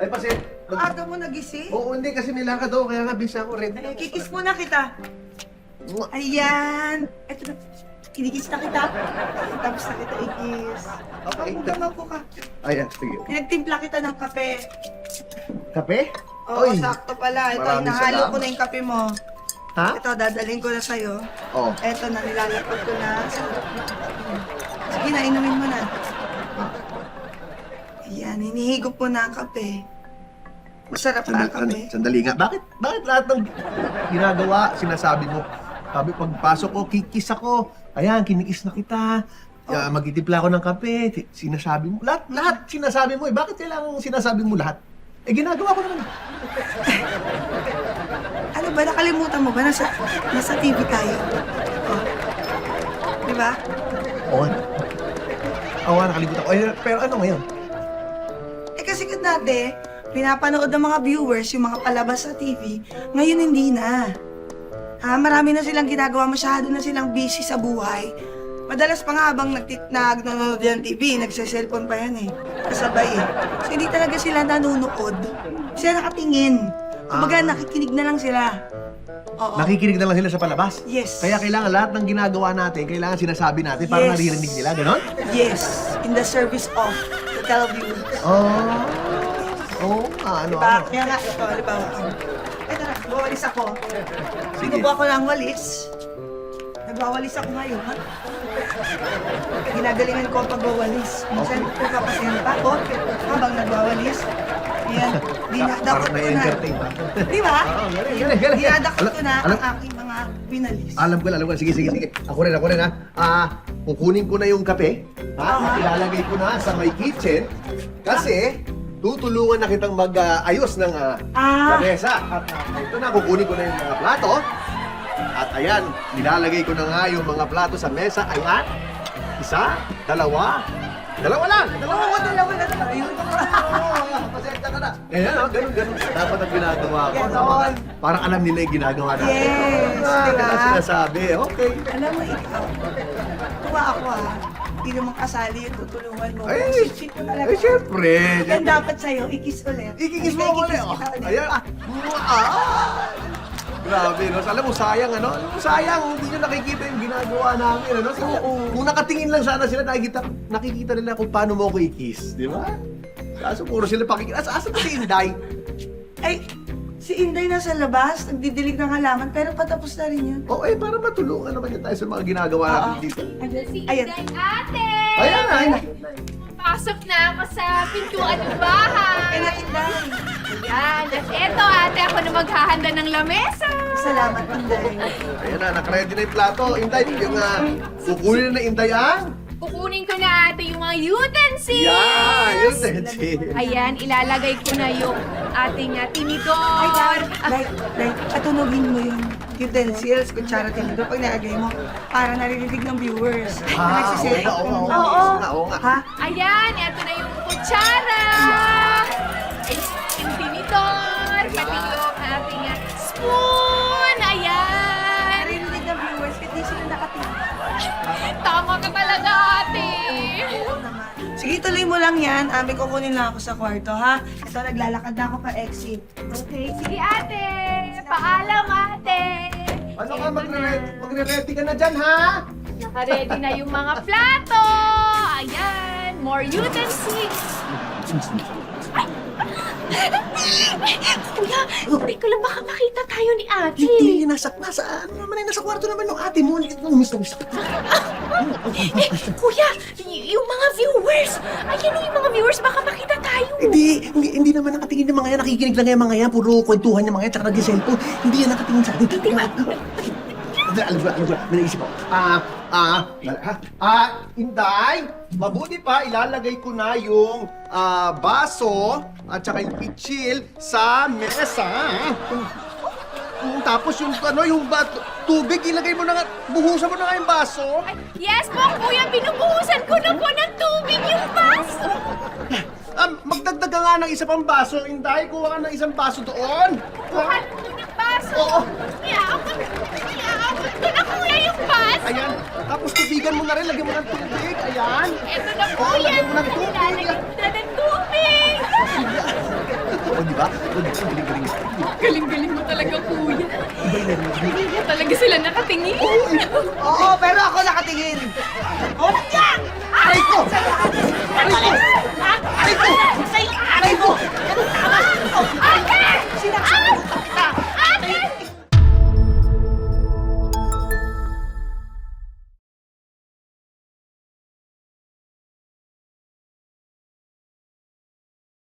Ay, pasit. Aga mo nagising? Oo, hindi kasi nilakad ako, kaya nga busy ako rin. Ay, kikis muna kita. Ayan. Ito na. Kinikis na kita. Tapos na kita ikis. Okay. Maupo ka. Ayan, sige. Pinagtimpla kita ng kape. Kape? Oo, sakto pala. Ito, maraming inahalo salamat. ko na yung kape mo. Ha? Ito, dadalhin ko na sa'yo. Oo. Ito na, nilalapag ko na. Sige na, inumin mo na. Ayan, hinihigop mo na ang kape. Masarap na ang kape. Sandali nga. Bakit lahat ng ginagawa, sinasabi mo? Sabi, pagpasok ko, kikis ako. Ayan, kinikis na kita. Magtitimpla ako ng kape. Sinasabi mo. Lahat sinasabi mo. Bakit kailangan sinasabi mo lahat? Ginagawa ko naman. Ano ba, nakalimutan mo ba? Nasa TV tayo. Oh. Di ba? Oo. Oo, nakalimutan ko. Pero ano ngayon? Kasi dati, pinapanood ng mga viewers yung mga palabas sa TV. Ngayon hindi na. Marami na silang ginagawa, masyado na silang busy sa buhay. Madalas pa nga habang nanonood yan TV, nagsa-cellphone pa yan eh. Kasabay eh. So hindi talaga sila nanonood. Sila nakatingin. Kumbaga nakikinig na lang sila. Oo. Nakikinig na lang sila sa palabas? Yes. Kaya kailangan lahat ng ginagawa natin, kailangan sinasabi natin para Yes. naririnig nila, ganon? Yes. In the service of the televiewers. Ano? Kaya nga, ito, halimbawa, ito na, wawalis ako. Sige. Sinubukan ko ng walis. Nagwawalis ako ngayon. Ginagalingan ko ang pagwawalis. Minsan, pupapasayan pa ako habang nagwawalis. Ayan, dinadakot ko na. na-entertain ba? Di ba? Oo, galing. Dinadakot ko na Alam- ang aking mga winalis. Alam ko. Sige. Ako rin ha. Kukunin ko na yung kape. Ilalagay ko na sa my kitchen. Kasi, tutulungan na kitang mag-ayos ng lamesa. At ito na, kukunin ko na yung mga plato. At ayan, nilalagay ko na nga yung mga plato sa mesa. Ayan. Isa, dalawa. Dalawa lang. Oo, dalawa na tayo. Pasensya ka na. Ayan, ganun. Dapat ang ginagawa ko. Ganon. Parang alam nila yung ginagawa natin. Yes, diba? Ganun sinasabi. Okay. Alam mo, ikaw, tuwa ako hindi naman kasali yung tutulungan mo. Ay, Sweet mo talaga. syempre. Yan dapat sa'yo, ikis ulit. Ikikis mo ako ulit. Ikikis kita ulit. Ayan. Grabe, no? Alam mo, sayang, ano? Sayang, hindi nyo nakikita yung ginagawa namin, ano? So, kung nakatingin lang sana sila, nakikita nila kung paano mo ako i-kiss, di ba? Kaso puro sila pakikita. Asa ba si Inday? Ay, si Inday nasa labas, nagdidilig ng halaman, pero patapos na rin yun. Para matulungan naman yun tayo sa mga ginagawa natin dito. Si Ayan. Inday ate! Ayan. Pasok na ako sa pintuan ng bahay. Kaya Inday. Ayan, at eto ate, ako na maghahanda ng lamesa. Salamat, Inday. Ayan na, nakaready na yung plato. Inday, yung kukunin na Inday ang... Kukunin ko na ate yung mga utensils. Yan! Yun, Tensi. Ayan, ilalagay ko na yung ating tinidor. Ay, like, patunogin mo yung utensils, kutsara, tinidor, pag nalagay mo, para naririnig ng viewers. Na nagsiselect oo kung nga. lamis. Oo nga. Ha? Ayan, eto na yung kutsara. Yung tinidor, pati yung ating spoon. Ayan. Naririnig ng viewers, kasi di sila nakatingin. Tama ka talaga, ate. Sige, tuloy mo lang yan. Amin kukunin lang ako sa kwarto, ha? Ito, naglalakad na ako pa-exit. Okay, sige ate. Paalam ate. Ano ka, magre-ready ka na dyan, ha? Naka-ready na yung mga plato. Ayan, more utensils. Kuya, hindi ko lang baka makita tayo ni ate. Hindi, nasa kwarto naman yung ate mo. Miss. Kuya, yung mga viewers. Ayan yung mga viewers, baka makita tayo. Hindi naman nakatingin yung mga yan. Nakikinig lang yung mga yan. Puro kwentuhan yung mga yan. Tsaka nag-cellphone. Hindi yan nakatingin sa atin. Alam ko. May naisip ako. Inday, mabuti pa, ilalagay ko na yung baso at saka yung pitsil sa mesa. Tapos yung tubig, ilagay mo na nga, buhusan mo na nga yung baso. Yes po, kuya, binubuhusan ko na po ng tubig yung baso. Magdagdag ka nga ng isa pang baso, Inday. Kuha ka ng isang baso doon. Kuha ko ng baso. Oo. Iyaabot ko na kuya yung baso. Ayan. Tapos tubigan mo na rin, lagyan mo ng tubig. Ayan. Ito na po Oo, yan. lagyan mo ng tubig. Nilalagyan ko na ng tubig. Galing-galing. Galing-galing mo talaga, kuya. Hindi na talaga sila nakatingin. Oo,